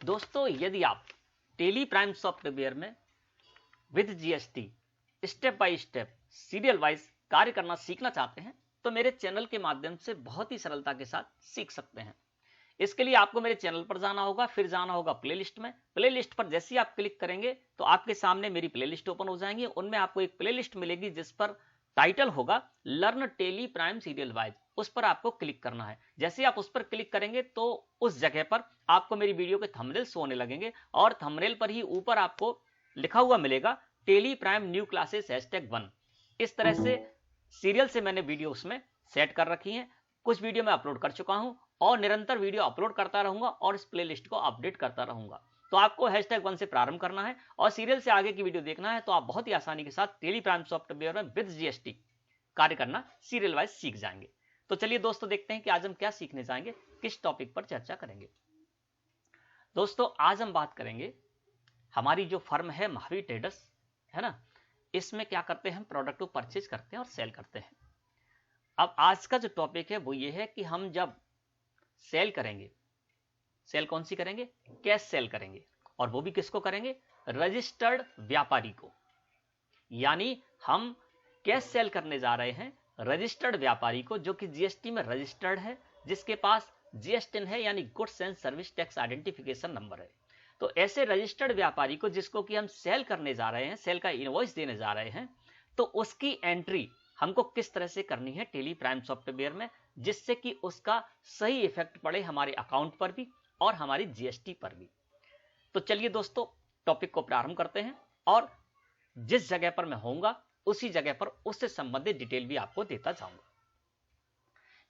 दोस्तों, यदि आप टेली प्राइम सॉफ्टवेयर में with GST step by step serial wise कार्य करना सीखना चाहते हैं तो मेरे चैनल के माध्यम से बहुत ही सरलता के साथ सीख सकते हैं। इसके लिए आपको मेरे चैनल पर जाना होगा, फिर जाना होगा प्लेलिस्ट में। प्लेलिस्ट पर जैसे ही आप क्लिक करेंगे तो आपके सामने मेरी प्लेलिस्ट ओपन हो जाएंगी। उनमें आपको एक प्लेलिस्ट मिलेगी जिस पर टाइटल होगा learn Tally Prime serial wise. उस पर आपको क्लिक करना है। जैसे ही आप उस पर क्लिक करेंगे तो उस जगह पर आपको मेरी वीडियो के थंबनेल शो होने लगेंगे और थंबनेल पर ही ऊपर आपको लिखा हुआ मिलेगा टेली प्राइम न्यू क्लासेस #1। इस तरह से सीरियल से मैंने वीडियो उसमें सेट कर रखी है। कुछ वीडियो मैं अपलोड कर चुका हूं और निरंतर वीडियो अपलोड करता रहूंगा और इस प्लेलिस्ट को अपडेट करता रहूंगा। तो आपको #1 से प्रारंभ करना है और सीरियल से आगे की वीडियो देखना है तो आप बहुत ही आसानी के साथ टेली प्राइम सॉफ्टवेयर में विद जीएसटी कार्य करना सीरियल वाइज सीख जाएंगे। तो चलिए दोस्तों, देखते हैं कि आज हम क्या सीखने जाएंगे, किस टॉपिक पर चर्चा करेंगे। दोस्तों, आज हम बात करेंगे हमारी जो फर्म है महावीर ट्रेडर्स, है ना, इसमें क्या करते हैं, हम प्रोडक्ट को परचेज करते हैं और सेल करते हैं। अब आज का जो टॉपिक है वो ये है कि हम जब सेल करेंगे, सेल कौन सी करेंगे, कैश सेल करेंगे, और वो भी किसको करेंगे, रजिस्टर्ड व्यापारी को। यानी हम कैश सेल करने जा रहे हैं रजिस्टर्ड व्यापारी को, जो कि जीएसटी में रजिस्टर्ड है, जिसके पास जीएसटिन है यानी goods and service tax identification number है। तो ऐसे रजिस्टर्ड व्यापारी को जिसको कि हम सेल करने जा रहे हैं, सेल का इनवॉइस देने जा रहे हैं, तो उसकी एंट्री हमको किस तरह से करनी है टेली प्राइम सॉफ्टवेयर में, जिससे कि उसका सही इफेक्ट पड़े हमारे अकाउंट पर भी और हमारी जीएसटी पर भी। तो चलिए दोस्तों, टॉपिक को प्रारंभ करते हैं और जिस जगह पर मैं होऊंगा उसी जगह पर उससे संबंधित डिटेल भी आपको देता जाऊंगा।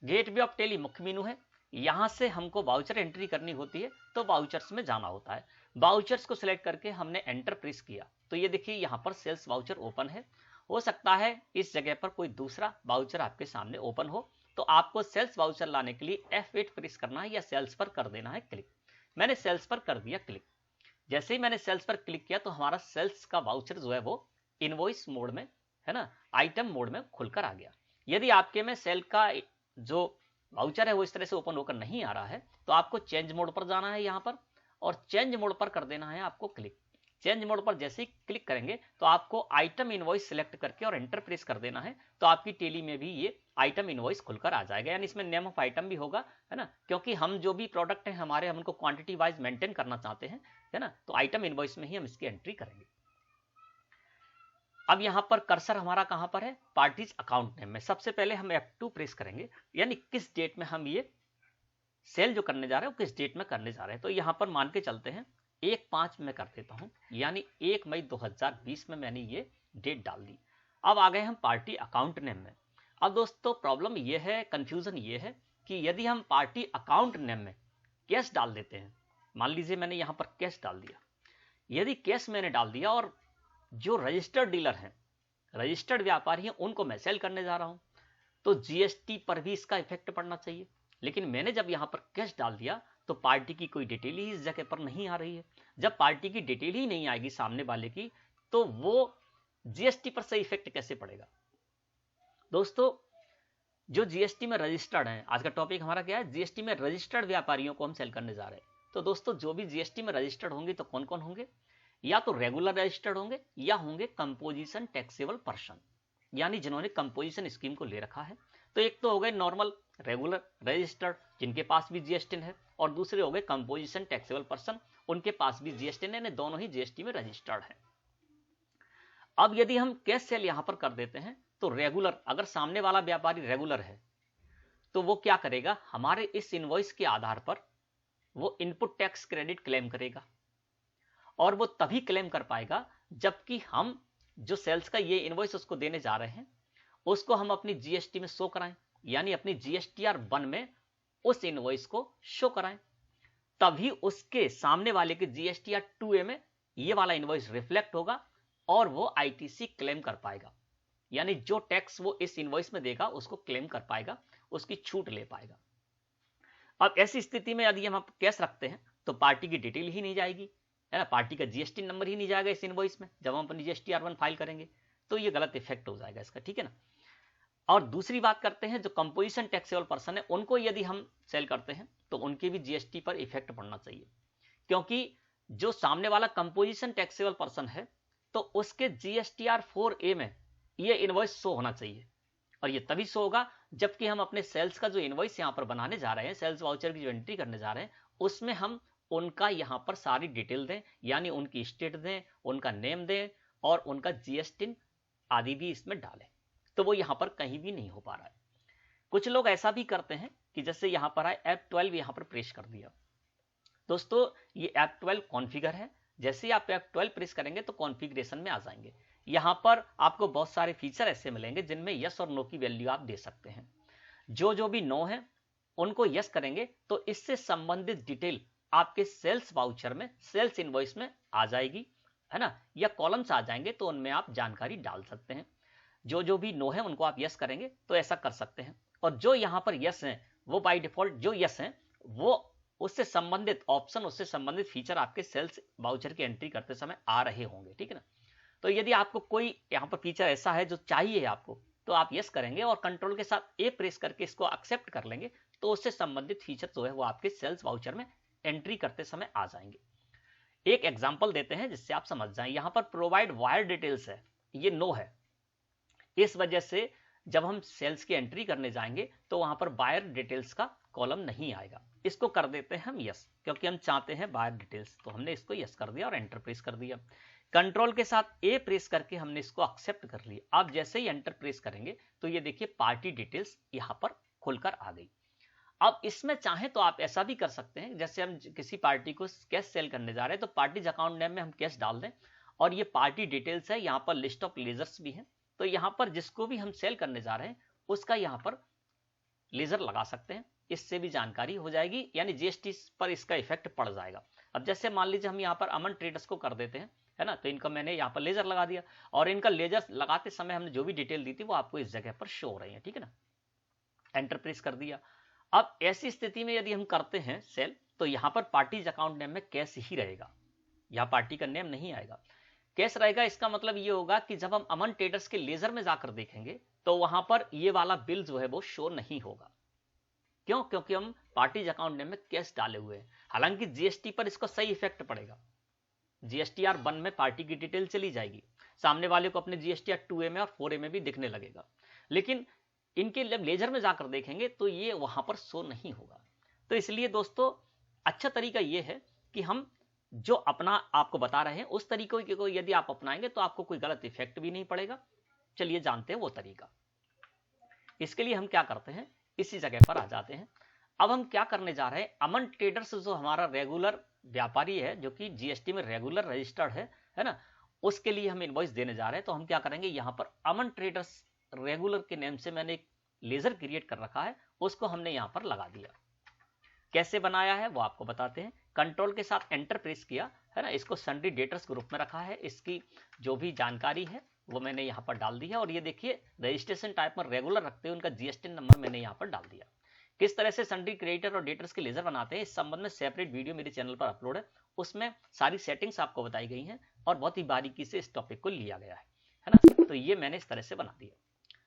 गेटवे ऑफ टेली मुख्य मेनू है। यहां से हमको वाउचर एंट्री करनी होती है तो वाउचर्स में जाना होता है। वाउचर्स को सिलेक्ट करके हमने एंटर प्रेस किया तो ये देखिए यहां पर सेल्स वाउचर ओपन है। हो सकता है इस जगह पर कोई दूसरा वाउचर आपके सामने ओपन हो, तो आपको सेल्स वाउचर लाने के लिए F8 प्रेस करना है या सेल्स पर कर देना है क्लिक। मैंने सेल्स पर कर दिया क्लिक। जैसे ही मैंने सेल्स पर क्लिक किया तो हमारा सेल्स का वाउचर जो है वो इनवॉइस मोड में, है ना, आइटम मोड में खुलकर आ गया। यदि आपके में सेल का जो वाउचर है वो इस तरह से ओपन होकर नहीं आ रहा है तो आपको चेंज मोड पर जाना है यहां पर, और चेंज मोड पर कर देना है आपको क्लिक। चेंज मोड पर जैसे ही क्लिक करेंगे तो आपको आइटम इनवॉइस सिलेक्ट करके और एंटर प्रेस कर देना है, तो आपकी टेली में भी ये आइटम इनवॉइस खुलकर आ जाएगा। यानी इसमें नेम ऑफ आइटम भी होगा, है ना, क्योंकि हम जो भी प्रोडक्ट है हमारे, हम उनको क्वांटिटी वाइज मेंटेन करना चाहते हैं, है ना, तो आइटम इनवॉइस में ही हम इसकी एंट्री करेंगे। अब यहां पर कर्सर हमारा कहां पर है, पार्टीज अकाउंट नेम में। सबसे पहले हम F2 प्रेस करेंगे, यानी किस डेट में हम ये सेल जो करने जा रहे हैं वो किस डेट में करने जा रहे हैं। तो यहां पर मान के चलते हैं 1/5 में कर देता हूं, यानी 1 मई 2020 में मैंने ये डेट डाल दी। अब आ गए हम पार्टी अकाउंट नेम में। अब दोस्तों प्रॉब्लम ये है, कंफ्यूजन ये है कि यदि हम पार्टी अकाउंट नेम में कैश डाल देते हैं, मान लीजिए मैंने यहां पर कैश डाल दिया, यदि कैश मैंने डाल दिया और जो रजिस्टर्ड डीलर हैं, रजिस्टर्ड व्यापारी हैं, उनको मैं सेल करने जा रहा हूं, तो जीएसटी पर भी इसका इफेक्ट पड़ना चाहिए। लेकिन मैंने जब यहां पर कैश डाल दिया तो पार्टी की कोई डिटेल ही इस जगह पर नहीं आ रही है। जब पार्टी की डिटेल ही नहीं आएगी सामने वाले की, तो वो जीएसटी पर से इफेक्ट कैसे पड़ेगा। दोस्तों, जो जीएसटी में रजिस्टर्ड है, आज का टॉपिक हमारा क्या है, जीएसटी में रजिस्टर्ड व्यापारियों को हम सेल करने जा रहे हैं। तो दोस्तों, जो भी जीएसटी में रजिस्टर्ड होंगे तो कौन कौन होंगे, या तो रेगुलर रजिस्टर्ड होंगे या होंगे कंपोजिशन टैक्सेबल पर्सन, यानी जिन्होंने कंपोजिशन स्कीम को ले रखा है। तो एक तो हो गए नॉर्मल रेगुलर रजिस्टर्ड जिनके पास भी जीएसटी है, और दूसरे हो गए कंपोजिशन टैक्सेबल पर्सन, उनके पास भी जीएसटी है, दोनों ही जीएसटी में रजिस्टर्ड है। अब यदि हम कैश सेल यहां पर कर देते हैं तो रेगुलर, अगर सामने वाला व्यापारी रेगुलर है तो वो क्या करेगा, हमारे इस इनवॉइस के आधार पर वो इनपुट टैक्स क्रेडिट क्लेम करेगा, और वो तभी क्लेम कर पाएगा जबकि हम जो सेल्स का ये इनवॉइस उसको देने जा रहे हैं उसको हम अपनी जीएसटी में शो कराएं, यानी अपनी जीएसटीआर 1 में उस इनवॉइस को शो कराएं, तभी उसके सामने वाले के जीएसटीआर 2A में ये वाला इनवॉइस रिफ्लेक्ट होगा और वो आईटीसी क्लेम कर पाएगा। यानी जो टैक्स वो इस इनवॉइस में देगा उसको क्लेम कर पाएगा, उसकी छूट ले पाएगा। अब ऐसी स्थिति में यदि हम कैश रखते हैं तो पार्टी की डिटेल ही नहीं जाएगी, है ना, पार्टी का जीएसटी नंबर ही नहीं जाएगा इस इनवॉइस में। जब हम अपनी जीएसटीआर 1 फाइल करेंगे तो ये गलत इफेक्ट हो जाएगा इसका, ठीक है ना। और दूसरी बात करते हैं, जो कंपोजिशन टैक्सेबल पर्सन है उनको यदि हम सेल करते हैं तो उनके भी जीएसटी पर इफेक्ट पड़ना चाहिए, क्योंकि जो सामने वाला कंपोजिशन टैक्सेबल पर्सन है तो उसके GSTR 4A में ये इनवॉइस शो होना चाहिए, और ये तभी शो होगा जबकि हम अपने सेल्स का जो इनवॉइस यहाँ पर बनाने जा रहे हैं, सेल्स वाउचर की जो एंट्री करने जा रहे हैं, उसमें हम उनका यहाँ पर सारी डिटेल दें, यानी उनकी स्टेट दें, उनका नेम दें और उनका GST आदि भी इसमें डालें। तो वो यहाँ पर कहीं भी नहीं हो पा रहा है। कुछ लोग ऐसा भी करते हैं कि जैसे यहाँ पर आए F12 यहाँ पर प्रेस कर दिया। दोस्तों ये F12 कॉन्फ़िगर है, जैसे ही आप F12 प्रेस करेंगे तो कॉन्फ़िगरेशन में आ जाएंगे। यहाँ पर आपको बहुत सारे फीचर ऐसे मिलेंगे जिनमें यस और नो की वैल्यू आप दे सकते हैं। जो भी नो है उनको यस करेंगे तो इससे संबंधित डिटेल आपके सेल्स वाउचर में, सेल्स इनवॉइस में आ जाएगी, है ना, या कॉलम्स आ जाएंगे तो उनमें आप जानकारी डाल सकते हैं। जो भी नो है उनको आप यस करेंगे तो ऐसा कर सकते हैं, और जो यहाँ पर यस हैं वो बाय डिफॉल्ट जो यस हैं वो उससे संबंधित ऑप्शन, उससे संबंधित फीचर आपके सेल्स वाउचर की एंट्री करते समय आ रहे होंगे, ठीक है ना। तो यदि आपको कोई यहाँ पर फीचर ऐसा है जो चाहिए आपको तो आप यस करेंगे और कंट्रोल के साथ ए प्रेस करके इसको एक्सेप्ट कर लेंगे तो उससे संबंधित फीचर जो है वो आपके सेल्स वाउचर में एंट्री करते समय आ जाएंगे। एक एग्जांपल देते हैं जिससे आप समझ जाएं। यहाँ पर प्रोवाइड वायर डिटेल्स है, ये नो है, इस वजह से जब हम सेल्स की एंट्री करने जाएंगे तो वहां पर वायर डिटेल्स का कॉलम नहीं आएगा। इसको कर देते हैं हम यस, क्योंकि हम चाहते हैं वायर डिटेल्स, तो हमने इसको यस कर दिया और एंटर प्रेस कर दिया। कंट्रोल के साथ ए प्रेस करके हमने इसको एक्सेप्ट कर लिया। आप जैसे ही एंटर प्रेस करेंगे तो ये देखिए पार्टी डिटेल्स यहाँ पर खुलकर आ गई। अब इसमें चाहें तो आप ऐसा भी कर सकते हैं, जैसे हम किसी पार्टी को कैश सेल करने जा रहे हैं तो पार्टीज अकाउंट नेम में हम कैश डाल दें और ये पार्टी डिटेल्स है, यहाँ पर लिस्ट ऑफ लेजर्स भी है, तो यहाँ पर जिसको भी हम सेल करने जा रहे हैं उसका यहाँ पर लेजर लगा सकते हैं, इससे भी जानकारी हो जाएगी, यानी GST पर इसका इफेक्ट पड़ जाएगा। अब जैसे मान लीजिए हम यहाँ पर अमन ट्रेडर्स को कर देते हैं, है ना, तो इनका मैंने यहाँ पर लेजर लगा दिया और इनका लेजर लगाते समय हमने जो भी डिटेल दी थी वो आपको इस जगह पर शो हो रही है, ठीक है ना। एंटर प्रेस कर दिया। अब ऐसी स्थिति में यदि हम करते हैं सेल तो यहाँ पर पार्टीज अकाउंट नेम में कैश ही रहेगा, यहाँ पार्टी का नेम नहीं आएगा, कैश रहेगा। इसका मतलब ये होगा कि जब हम अमन ट्रेडर्स के लेजर में जाकर देखेंगे तो वहां पर ये वाला बिल जो है वो शो नहीं होगा। क्यों? क्योंकि हम पार्टीज अकाउंट नेम में कैश डाले हुए हैं। हालांकि GST पर इसका सही इफेक्ट पड़ेगा, GSTR 1 में पार्टी की डिटेल चली जाएगी, सामने वाले को अपने GSTR 2A में और 4A में भी दिखने लगेगा, लेकिन इनके जब लेजर में जाकर देखेंगे तो ये वहां पर शो नहीं होगा। तो इसलिए दोस्तों अच्छा तरीका ये है कि हम जो अपना आपको बता रहे हैं उस तरीके को यदि आप अपनाएंगे तो आपको कोई गलत इफेक्ट भी नहीं पड़ेगा। चलिए जानते हैं वो तरीका। इसके लिए हम क्या करते हैं, इसी जगह पर आ जाते हैं। अब हम क्या करने जा रहे हैं, अमन ट्रेडर्स जो हमारा रेगुलर व्यापारी है जो कि GST में रेगुलर रजिस्टर्ड है ना, उसके लिए हम इनवॉइस देने जा रहे हैं। तो हम क्या करेंगे, यहाँ पर अमन ट्रेडर्स रेगुलर के नेम से मैंने एक लेजर क्रिएट कर रखा है, उसको हमने यहाँ पर लगा दिया। कैसे बनाया है वो आपको बताते हैं। कंट्रोल के साथ एंटर प्रेस किया, है ना, इसको सन्ड्री डेटर्स ग्रुप में रखा है, इसकी जो भी जानकारी है वो मैंने यहाँ पर डाल दी है। और ये देखिए रजिस्ट्रेशन टाइप में रेगुलर रखते हुए उनका GST नंबर मैंने यहाँ पर डाल दिया। किस तरह से सन्ड्री क्रिएटर और डेटर्स के लेजर बनाते हैं इस संबंध में सेपरेट वीडियो मेरे चैनल पर अपलोड है, उसमें सारी सेटिंग्स आपको बताई गई हैं और बहुत ही बारीकी से इस टॉपिक को लिया गया है ना। तो ये मैंने इस तरह से बना दिया।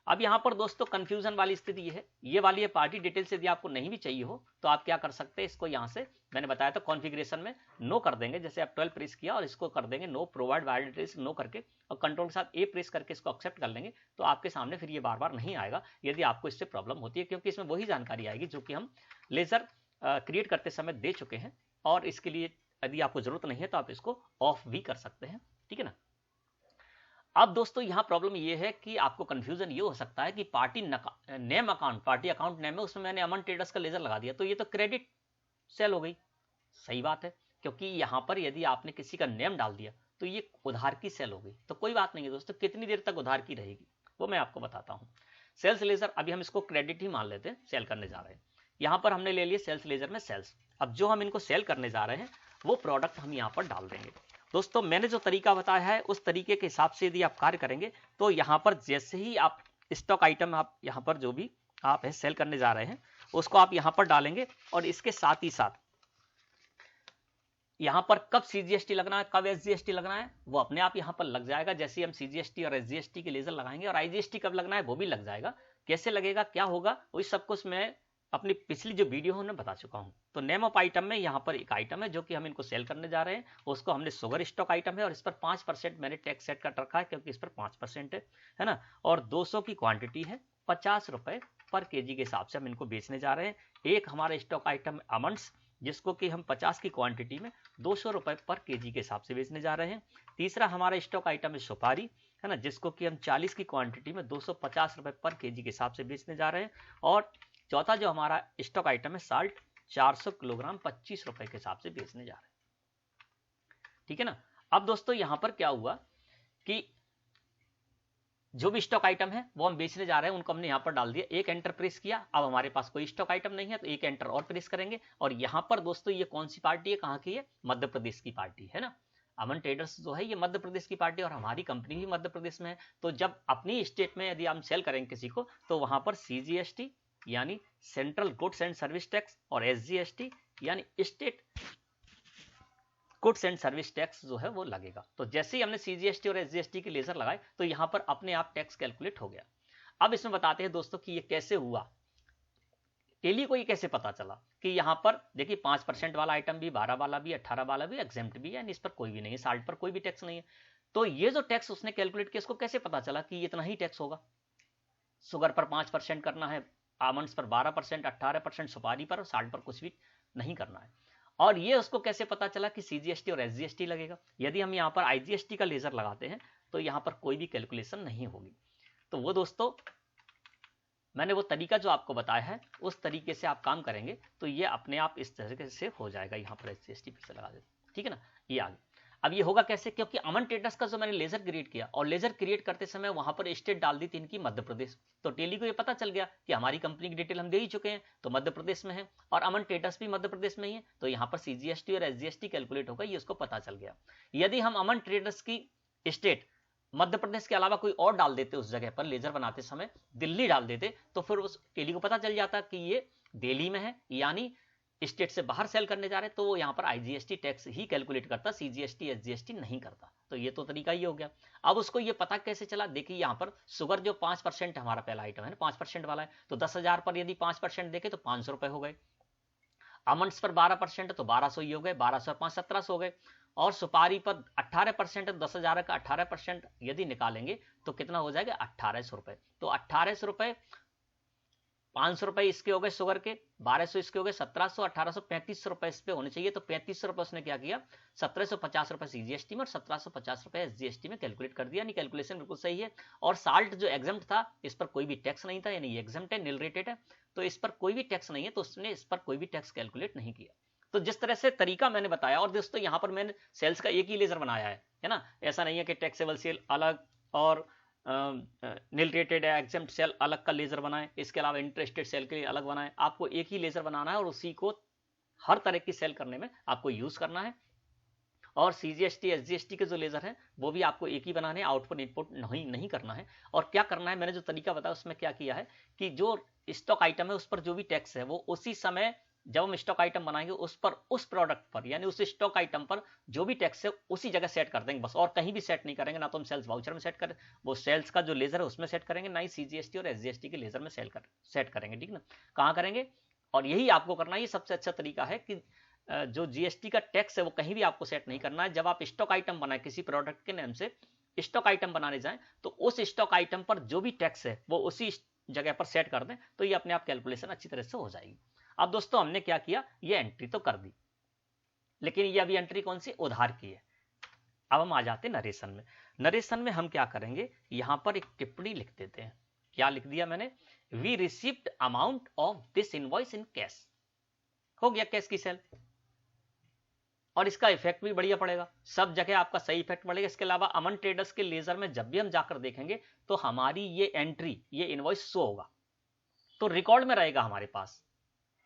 अब यहाँ पर दोस्तों कंफ्यूजन वाली स्थिति ये है, ये वाली पार्टी डिटेल्स यदि आपको नहीं भी चाहिए हो तो आप क्या कर सकते हैं, इसको यहाँ से मैंने बताया था कॉन्फ़िगरेशन में नो कर देंगे, जैसे आप 12 प्रेस किया और इसको कर देंगे no, provide wire details no करके और कंट्रोल के साथ ए प्रेस करके इसको एक्सेप्ट कर लेंगे तो आपके सामने फिर ये बार बार नहीं आएगा यदि आपको इससे प्रॉब्लम होती है, क्योंकि इसमें वही जानकारी आएगी जो कि हम लेजर क्रिएट करते समय दे चुके हैं। और इसके लिए यदि आपको जरूरत नहीं है तो आप इसको ऑफ भी कर सकते हैं, ठीक है ना। अब दोस्तों यहाँ प्रॉब्लम ये है कि आपको कंफ्यूजन ये हो सकता है कि party name account, party account name है, उसमें मैंने अमन ट्रेडर्स का लेजर लगा दिया तो ये तो क्रेडिट सेल हो गई। सही बात है, क्योंकि यहाँ पर यदि आपने किसी का नेम डाल दिया तो ये उधार की सेल हो गई। तो कोई बात नहीं है दोस्तों, कितनी देर तक उधार की रहेगी वो मैं आपको बताता हूँ। सेल्स लेजर अभी हम इसको क्रेडिट ही मान लेते हैं, सेल करने जा रहे हैं। यहाँ पर हमने ले लिया सेल्स लेजर में सेल्स। अब जो हम इनको सेल करने जा रहे हैं वो प्रोडक्ट हम यहाँ पर डाल देंगे। दोस्तों मैंने जो तरीका बताया है उस तरीके के हिसाब से यदि आप कार्य करेंगे तो यहाँ पर जैसे ही आप स्टॉक आइटम आप यहाँ पर जो भी आप है सेल करने जा रहे हैं उसको आप यहाँ पर डालेंगे और इसके साथ ही साथ यहाँ पर कब CGST लगना है, कब SGST लगना है वो अपने आप यहाँ पर लग जाएगा। जैसे हम CGST और SGST के लेजर लगाएंगे और IGST कब लगना है वो भी लग जाएगा। कैसे लगेगा, क्या होगा, वही सब कुछ मैं अपनी पिछली जो वीडियो है उन्हें बता चुका हूं। तो नेम ऑफ आइटम में यहाँ पर एक आइटम है जो कि हम इनको सेल करने जा रहे हैं, उसको हमने शुगर स्टॉक आइटम है और इस पर 5% मैंने टैक्स सेट कर रखा है क्योंकि इस पर 5% है ना। और 200 की क्वांटिटी है, 50 रुपए पर केजी के हिसाब से हम इनको बेचने जा रहे हैं। एक हमारा स्टॉक आइटम आमंड्स, जिसको कि हम 50 की क्वांटिटी में 200 रुपए पर केजी के हिसाब से बेचने जा रहे हैं। तीसरा हमारा स्टॉक आइटम है सुपारी, है ना, जिसको कि हम 40 की क्वांटिटी में 250 रुपए पर केजी के हिसाब से बेचने जा रहे हैं। और चौथा जो हमारा स्टॉक आइटम है साल्ट, 400 किलोग्राम 25 रुपए के हिसाब से बेचने जा रहे हैं, ठीक है ना। अब दोस्तों यहां पर क्या हुआ कि जो भी स्टॉक आइटम है वो हम बेचने जा रहे हैं, उनको हमने यहां पर डाल दिया, एक एंटर प्रेस किया। अब हमारे पास कोई स्टॉक आइटम नहीं है तो एक एंटर और प्रेस करेंगे। और यहां पर दोस्तों ये कौन सी पार्टी है, कहां की है, मध्य प्रदेश की पार्टी है ना। अमन ट्रेडर्स जो है ये मध्य प्रदेश की पार्टी और हमारी कंपनी भी मध्य प्रदेश में है। तो जब अपनी स्टेट में यदि हम सेल करेंगे किसी को तो वहां पर सीजीएसटी यानी central goods and service tax और एसजीएसटी यानी state goods and service tax जो है वो लगेगा। तो जैसे ही हमने सीजीएसटी और एसजीएसटी के लेजर लगाए तो यहां पर अपने आप टैक्स कैलकुलेट हो गया। अब इसमें बताते हैं दोस्तों कि ये कैसे हुआ, टेली को ये कैसे पता चला कि यहां पर देखिए 5% वाला आइटम भी, 12 वाला भी, 18 वाला भी एग्जेम्प्ट भी है, इस पर कोई भी नहीं है, साल्ट पर कोई भी टैक्स नहीं है। तो ये जो टैक्स उसने कैलकुलेट किया, इसको कैसे पता चला कि इतना ही टैक्स होगा। शुगर पर 5% करना है, आमंड्स पर 12%, 18%, सुपारी पर और साल्ट पर कुछ भी नहीं करना है। और ये उसको कैसे पता चला कि सीजीएसटी और एसजीएसटी लगेगा। यदि हम यहाँ पर आईजीएसटी का लेजर लगाते हैं तो यहाँ पर कोई भी कैलकुलेशन नहीं होगी। तो वो दोस्तों मैंने वो तरीका जो आपको बताया है उस तरीके से आप काम करेंगे तो ये अपने आप इस तरीके से हो जाएगा। यहाँ पर एसजीएसटी फिर से लगा देते, ठीक है ना। ये आगे अब ये होगा कैसे, क्योंकि अमन ट्रेडर्स का जो मैंने लेजर क्रिएट किया और लेजर क्रिएट करते समय वहां पर स्टेट डाल दी थी इनकी मध्य प्रदेश। तो टेली को ये पता चल गया कि हमारी कंपनी की डिटेल हम दे ही चुके हैं तो मध्य प्रदेश में है और अमन ट्रेडर्स भी मध्य प्रदेश में ही है, तो यहाँ पर सीजीएसटी और एसजीएसटी कैलकुलेट होगा, ये उसको पता चल गया। यदि हम अमन ट्रेडर्स की स्टेट मध्य प्रदेश के अलावा कोई और डाल देते उस जगह पर लेजर बनाते समय, दिल्ली डाल देते, तो फिर उस टेली को पता चल जाता कि ये दिल्ली में है यानी स्टेट से बाहर सेल करने जा रहे हैं, तो वो यहाँ पर आईजीएसटी टैक्स ही कैलकुलेट करता, सीजीएसटी एसजीएसटी नहीं करता। तो ये तो तरीका ही हो गया। अब उसको ये पता कैसे चला, देखिए यहाँ पर शुगर जो 5% हमारा पहला आइटम है ना, 5% वाला है, तो 10,000 पर यदि 5% देखे तो 500 रुपए हो गए। आमंड्स पर 12% तो 1200 ही हो गए, 1200 5 1700 हो गए। और सुपारी पर 18% 10,000 का 18% यदि निकालेंगे तो कितना हो जाएगा, 1800 रुपए। तो 1800 रुपए, 500 रुपए इसके हो गए शुगर के, 1200 इसके हो गए, 1700, 1800, 3500 रुपए इस पे होने चाहिए। तो 3500 रुपए उसने क्या किया, 1750 रुपए सीजीएसटी में और 1750 रुपए एसजीएसटी में कैलकुलेट कर दिया, यानी कैलकुलेशन बिल्कुल सही है। और साल्ट जो एग्जम्प्ट था इस पर कोई भी टैक्स नहीं था, यानी ये एग्जम्प्ट है, नील रेटेड है, तो इस पर कोई भी टैक्स नहीं है, तो उसने इस पर कोई भी टैक्स कैलकुलेट नहीं किया। तो जिस तरह से तरीका मैंने बताया, और दोस्तों यहाँ पर मैंने सेल्स का एक ही लेजर बनाया है ना, ऐसा नहीं है कि टैक्सेबल सेल अलग और नील रेटेड है एग्जेम्प्ट सेल अलग का लेजर बनाए, इसके अलावा इंटरेस्टेड सेल के लिए अलग बनाए। आपको एक ही लेजर बनाना है और उसी को हर तरह की सेल करने में आपको यूज करना है। और सीजीएसटी एसजीएसटी के जो लेजर है वो भी आपको एक ही बनाने, आउटपुट इनपुट नहीं करना है। और क्या करना है, मैंने जो तरीका बताया उसमें क्या किया है कि जो स्टॉक आइटम है उस पर जो भी टैक्स है वो उसी समय जब हम स्टॉक आइटम बनाएंगे उस पर, उस प्रोडक्ट पर यानी उस स्टॉक आइटम पर जो भी टैक्स है उसी जगह सेट कर देंगे बस, और कहीं भी सेट नहीं करेंगे। ना तो हम सेल्स वाउचर में सेट करें, वो सेल्स का जो लेजर है उसमें सेट करेंगे, ना ही सीजीएसटी और एसजीएसटी के लेजर में सेट करेंगे, ठीक ना। कहां करेंगे, और यही आपको करना है। ये सबसे अच्छा तरीका है कि जो जीएसटी का टैक्स है वो कहीं भी आपको सेट नहीं करना है। जब आप स्टॉक आइटम बनाए किसी प्रोडक्ट के नाम से स्टॉक आइटम बनाने जाएं तो उस स्टॉक आइटम पर जो भी टैक्स है वो उसी जगह पर सेट कर दें, तो ये अपने आप कैलकुलेशन अच्छी तरह से हो जाएगी। अब दोस्तों हमने क्या किया, ये एंट्री तो कर दी, लेकिन ये अभी एंट्री कौन सी, उधार की है। अब हम आ जाते हैं नरेशन में। नरेशन में हम क्या करेंगे, यहां पर एक टिप्पणी लिख देते हैं। क्या लिख दिया मैंने, we received amount of this invoice in cash. हो गया कैश की सेल, और इसका इफेक्ट भी बढ़िया पड़ेगा, सब जगह आपका सही इफेक्ट पड़ेगा। इसके अलावा अमन ट्रेडर्स के लेजर में जब भी हम जाकर देखेंगे तो हमारी ये एंट्री, ये इनवॉइस शो होगा, तो रिकॉर्ड में रहेगा हमारे पास।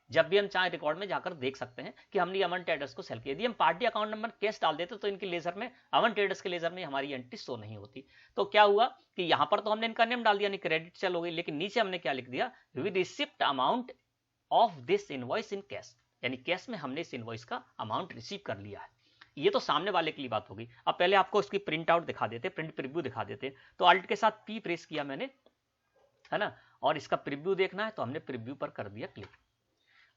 जब भी हम चाहे रिकॉर्ड में जाकर देख सकते हैं कि हमने अमन ट्रेडर्स को सेल किया। यदि हम पार्टी अकाउंट नंबर कैश डाल देते तो इनके लेजर में, अमन ट्रेडर्स के लेजर में हमारी एंट्री शो नहीं होती। तो क्या हुआ कि यहां पर तो हमने इनका नेम डाल दिया, क्रेडिट सेल हो गई, लेकिन नीचे हमने क्या लिख दिया, we received amount of this invoice in cash, यानी कैश में हमने इस इनवॉइस का अमाउंट रिसीव कर लिया है। ये तो सामने वाले के लिए बात होगी। अब पहले आपको इसकी प्रिंट आउट दिखा देते, प्रिंट प्रीव्यू दिखा देते। तो अल्ट के साथ पी प्रेस किया मैंने, है ना, और इसका प्रीव्यू देखना है तो हमने प्रीव्यू पर कर दिया क्लिक।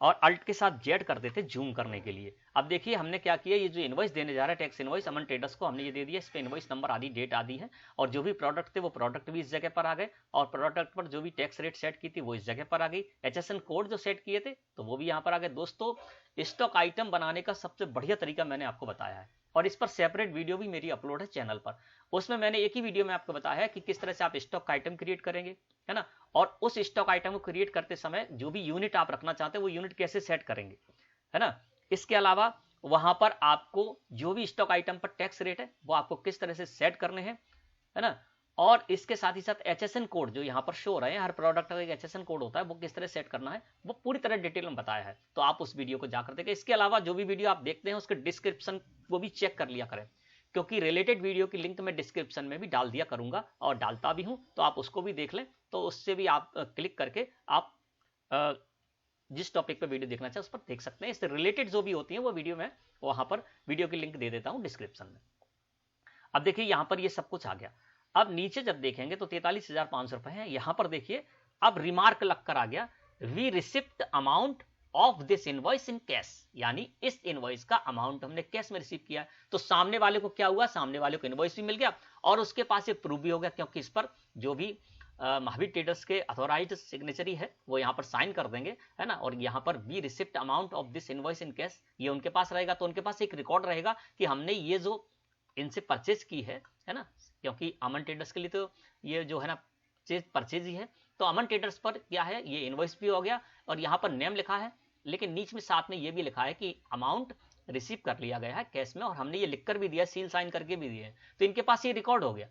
और अल्ट के साथ जेड कर देते जूम करने के लिए। अब देखिए हमने क्या किया, ये जो इनवॉइस देने जा रहा है टैक्स इनवॉइस अमन ट्रेडर्स को, हमने ये दे दिया, इस पे इनवॉइस नंबर आदि डेट आदि है, और जो भी प्रोडक्ट थे वो प्रोडक्ट भी इस जगह पर आ गए, और प्रोडक्ट पर जो भी टैक्स रेट सेट की थी वो इस जगह पर आ गई। HSN कोड जो सेट किए थे तो वो भी यहाँ पर आ गए। दोस्तों स्टॉक आइटम बनाने का सबसे बढ़िया तरीका मैंने आपको बताया है, और इस पर सेपरेट वीडियो भी मेरी अपलोड है चैनल पर। उसमें मैंने एक ही वीडियो में आपको बताया है कि किस तरह से आप स्टॉक आइटम क्रिएट करेंगे, है ना, और उस स्टॉक आइटम को क्रिएट करते समय जो भी यूनिट आप रखना चाहते हैं वो यूनिट कैसे सेट करेंगे, है ना। इसके अलावा वहां पर आपको जो भी स्टॉक आइटम पर टैक्स रेट है वो आपको किस तरह से सेट करने हैं, है ना, और इसके साथ ही साथ HSN कोड जो यहाँ पर शो हो रहे हैं, हर प्रोडक्ट का एक HSN कोड होता है, वो किस तरह सेट करना है वो पूरी तरह डिटेल में बताया है, तो आप उस वीडियो को जाकर देखें। इसके अलावा जो भी वीडियो आप देखते हैं उसके डिस्क्रिप्शन वो भी चेक कर लिया करें, क्योंकि रिलेटेड वीडियो की लिंक मैं डिस्क्रिप्शन में भी डाल दिया करूंगा और डालता भी हूं, तो आप उसको भी देख लें, तो उससे भी आप क्लिक करके आप जिस टॉपिक पे वीडियो देखना चाहे उस पर देख सकते हैं। इससे रिलेटेड जो भी होती है वो वीडियो में वहां पर वीडियो की लिंक दे देता हूं डिस्क्रिप्शन में। अब देखिए यहां पर ये सब कुछ आ गया। अब नीचे जब देखेंगे तो 43,500 रुपए है। यहां पर देखिए अब रिमार्क लग कर आ गया, we receipt amount of this invoice in cash, यानी इस इनवॉइस का अमाउंट हमने कैश में रिसीव किया है। तो सामने वाले को क्या हुआ, सामने वाले को इनवॉइस भी मिल गया और उसके पास एक प्रूफ भी हो गया, क्योंकि इस पर जो भी महावीर ट्रेडर्स के अथोराइज्ड सिग्नेचरी है वो यहाँ पर साइन कर देंगे, है ना, और यहाँ पर we receipt amount of this invoice in cash ये उनके पास रहेगा। तो उनके पास एक रिकॉर्ड रहेगा कि हमने ये जो इनसे परचेज की है ना, क्योंकि अमन ट्रेडर्स के लिए तो ये जो है ना परचेज ही है, तो अमन ट्रेडर्स पर क्या है, ये इनवॉइस भी हो गया और यहाँ पर नेम लिखा है, लेकिन नीचे में साथ में ये भी लिखा है कि अमाउंट रिसीव कर लिया गया है कैश में, और हमने ये लिखकर भी दिया, सील साइन करके भी दिए, तो इनके पास ये रिकॉर्ड हो गया।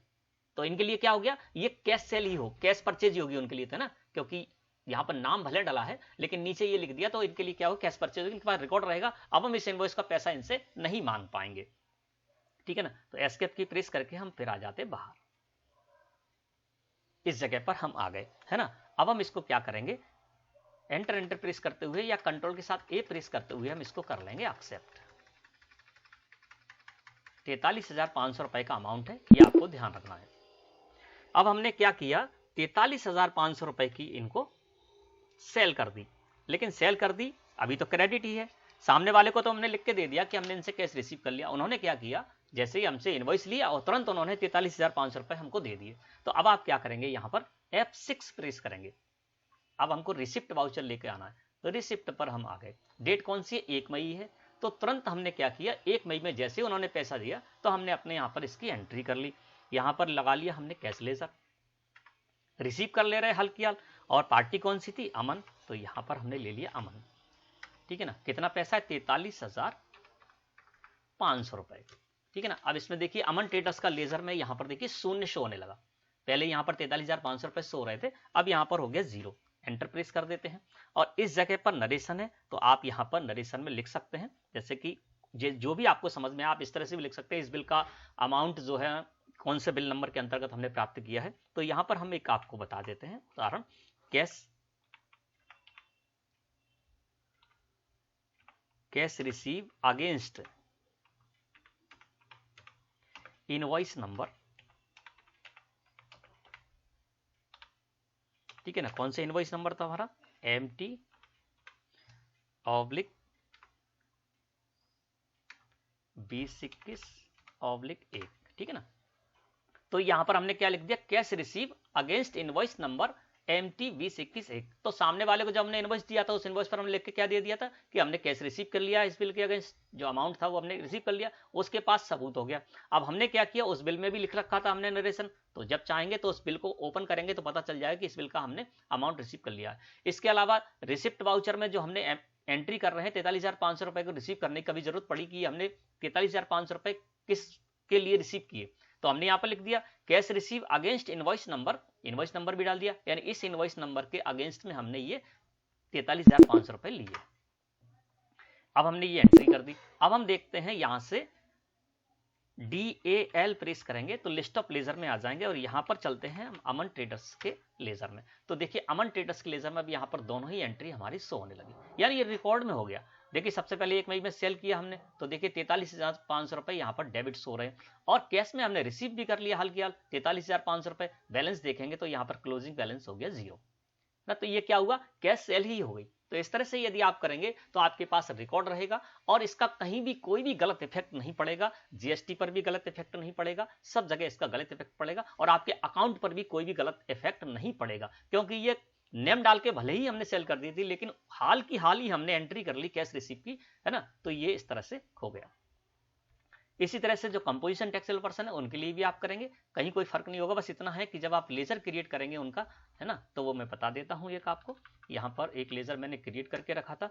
तो इनके लिए क्या हो गया, ये कैश सेल ही हो, कैश परचेज ही होगी उनके लिए, था ना, क्योंकि यहाँ पर नाम भले डाला है लेकिन नीचे ये लिख दिया, तो इनके लिए क्या हो, कैश परचेज होगी, इनके पास रिकॉर्ड रहेगा। अब हम इस इनवॉइस का पैसा इनसे नहीं मांग पाएंगे, ठीक है ना। तो एस्केप की प्रेस करके हम फिर आ जाते बाहर, इस जगह पर हम आ गए, है ना। अब हम इसको क्या करेंगे, एंटर प्रेस करते हुए या कंट्रोल के साथ ए प्रेस करते हुए हम इसको कर लेंगे एक्सेप्ट। 43,500 रुपए का अमाउंट है, ये आपको ध्यान रखना है। अब हमने क्या किया, 43,500 रुपए की इनको सेल कर दी, लेकिन सेल कर दी अभी तो क्रेडिट ही है। सामने वाले को तो हमने लिख के दे दिया कि हमने इनसे कैश रिसीव कर लिया। उन्होंने क्या किया, जैसे ही हमसे इनवॉइस लिया और तुरंत उन्होंने 43,500 रुपए हमको दे दिए। तो अब आप क्या करेंगे, यहां पर F6 प्रेस करेंगे। अब हमको रिसिप्ट वाउचर लेके आना है, तो रिसिप्ट पर हम आ गए। डेट कौन सी है, 1 मई है, तो तुरंत हमने क्या किया, 1 मई में जैसे उन्होंने पैसा दिया तो हमने अपने यहाँ पर इसकी एंट्री कर ली। यहाँ पर लगा लिया हमने कैश लेजर, रिसीव कर ले रहे हल की हाल, और पार्टी कौन सी थी, अमन, तो यहाँ पर हमने ले लिया अमन, ठीक है ना। कितना पैसा है, 43,500 रुपए, ठीक है ना। अब इसमें देखिए अमन ट्रेडर्स का लेजर में यहाँ पर देखिए शून्य शो होने लगा, पहले यहाँ पर 43,500 रुपए शो रहे थे, अब यहाँ पर हो गया 0। एंटर प्रेस कर देते हैं और इस जगह पर नरेशन है, तो आप यहाँ पर नरेशन में लिख सकते हैं, जैसे कि जो भी आपको समझ में, आप इस तरह से भी लिख सकते हैं, इस बिल का अमाउंट जो है कौन से बिल नंबर के अंतर्गत हमने प्राप्त किया है। तो यहाँ पर हम एक आपको बता देते हैं उदाहरण, cash receive against invoice number, ठीक है ना। कौन सा इनवॉइस नंबर था हमारा, MT/2021/1, ठीक है ना। तो यहां पर हमने क्या लिख दिया, cash receive against invoice number MT/2021/1। तो सामने वाले को जब हमने इनवॉइस दिया था उस इनवॉइस पर हमने लिख के क्या दे दिया था कि हमने कैश रिसीव कर लिया, इस बिल के अगेंस्ट जो अमाउंट था वो हमने रिसीव कर लिया, उसके पास सबूत हो गया। अब हमने क्या किया, उस बिल में भी लिख रखा था हमने नरेशन, तो जब चाहेंगे तो उस बिल को ओपन करेंगे तो पता चल जाएगा कि इस बिल का हमने अमाउंट रिसीव कर लिया है। इसके अलावा रिसिप्ट वाउचर में जो हमने एंट्री कर रहे हैं 43,500 रुपए को रिसीव करने की कभी जरूरत पड़ी कि हमने 43,500 रुपए किस के लिए रिसीव किए, तो हमने यहाँ पर लिख दिया cash receive against invoice number भी डाल दिया, यानी इस इनवॉइस नंबर के अगेंस्ट में हमने ये 43,500 रुपए लिए। अब हमने ये एंट्री कर दी। अब हम देखते हैं यहां से DAL प्रेस करेंगे तो लिस्ट ऑफ लेजर में आ जाएंगे और यहां पर चलते हैं हम अमन ट्रेडर्स के लेजर में। तो देखिए अमन ट्रेडर्स के लेजर में अब यहां पर दोनों ही एंट्री हमारी शो होने लगी, यानी ये रिकॉर्ड में हो गया। देखिए सबसे पहले 1 मई में सेल किया हमने, तो देखिए 43,500 रुपए यहाँ पर डेबिट हो रहे हैं, और कैश में हमने रिसीव भी कर लिया हाल की हाल 43,500 रुपए। बैलेंस देखेंगे तो यहाँ पर क्लोजिंग बैलेंस हो गया 0 ना, तो ये क्या हुआ, कैश सेल ही हो गई। तो इस तरह से यदि आप करेंगे तो आपके पास रिकॉर्ड रहेगा और इसका कहीं भी कोई भी गलत इफेक्ट नहीं पड़ेगा, जीएसटी पर भी गलत इफेक्ट नहीं पड़ेगा, सब जगह इसका गलत इफेक्ट पड़ेगा और आपके अकाउंट पर भी कोई भी गलत इफेक्ट नहीं पड़ेगा, क्योंकि ये नेम डाल के भले ही हमने सेल कर दी थी लेकिन हाल ही हमने एंट्री कर ली कैश रिसीप्ट की, है ना, तो ये इस तरह से खो गया। इसी तरह से जो कंपोजिशन टैक्सेबल पर्सन है उनके लिए भी आप करेंगे, कहीं कोई फर्क नहीं होगा, बस इतना है कि जब आप लेजर क्रिएट करेंगे उनका, है ना, तो वो मैं बता देता हूं एक आपको। यहां पर एक लेजर मैंने क्रिएट करके रखा था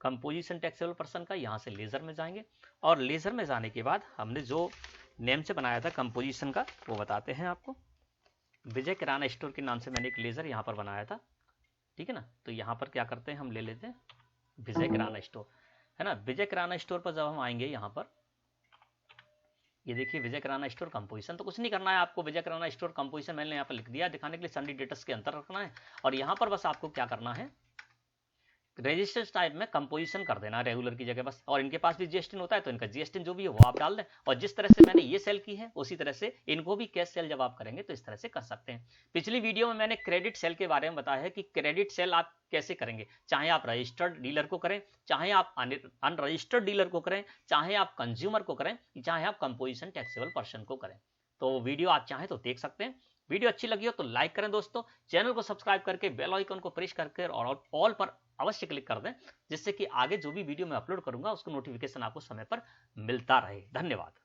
कंपोजिशन टैक्सेबल पर्सन का, यहां से लेजर में जाएंगे और लेजर में जाने के बाद हमने जो नेम से बनाया था कंपोजिशन का वो बताते हैं आपको। विजय किराना स्टोर के नाम से मैंने एक लेजर यहां पर बनाया था, ठीक है ना। तो यहां पर क्या करते हैं, हम ले लेते हैं विजय किराना स्टोर, है ना। विजय किराना स्टोर पर जब हम आएंगे यहां पर ये देखिए विजय किराना स्टोर कंपोजिशन, तो कुछ नहीं करना है आपको, विजय किराना स्टोर कंपोजिशन मैंने यहाँ पर लिख दिया दिखाने के लिए, सन्डी डेटर्स के अंतर रखना है और यहाँ पर बस आपको क्या करना है, रजिस्टर्ड टाइप में कंपोजिशन कर देना रेगुलर की जगह बस। और इनके पास भी जीएसटी होता है तो इनका जीएसटी जो भी है वो आप डाल दें, और जिस तरह से मैंने ये सेल की है उसी तरह से इनको भी कैश सेल जब आप करेंगे तो इस तरह से कर सकते हैं। पिछली वीडियो में मैंने क्रेडिट सेल के बारे में बताया है कि क्रेडिट सेल आप कैसे करेंगे, चाहे आप रजिस्टर्ड डीलर को करें, चाहे आप अनरजिस्टर्ड डीलर को करें, चाहे आप कंज्यूमर को करें, चाहे आप कंपोजिशन टैक्सेबल पर्सन को करें। तो वीडियो आप चाहें तो देख सकते हैं। वीडियो अच्छी लगी हो तो लाइक करें दोस्तों, चैनल को सब्सक्राइब करके बेल आइकन को प्रेस करके और ऑल पर अवश्य क्लिक कर दें, जिससे कि आगे जो भी वीडियो मैं अपलोड करूंगा उसको नोटिफिकेशन आपको समय पर मिलता रहे। धन्यवाद।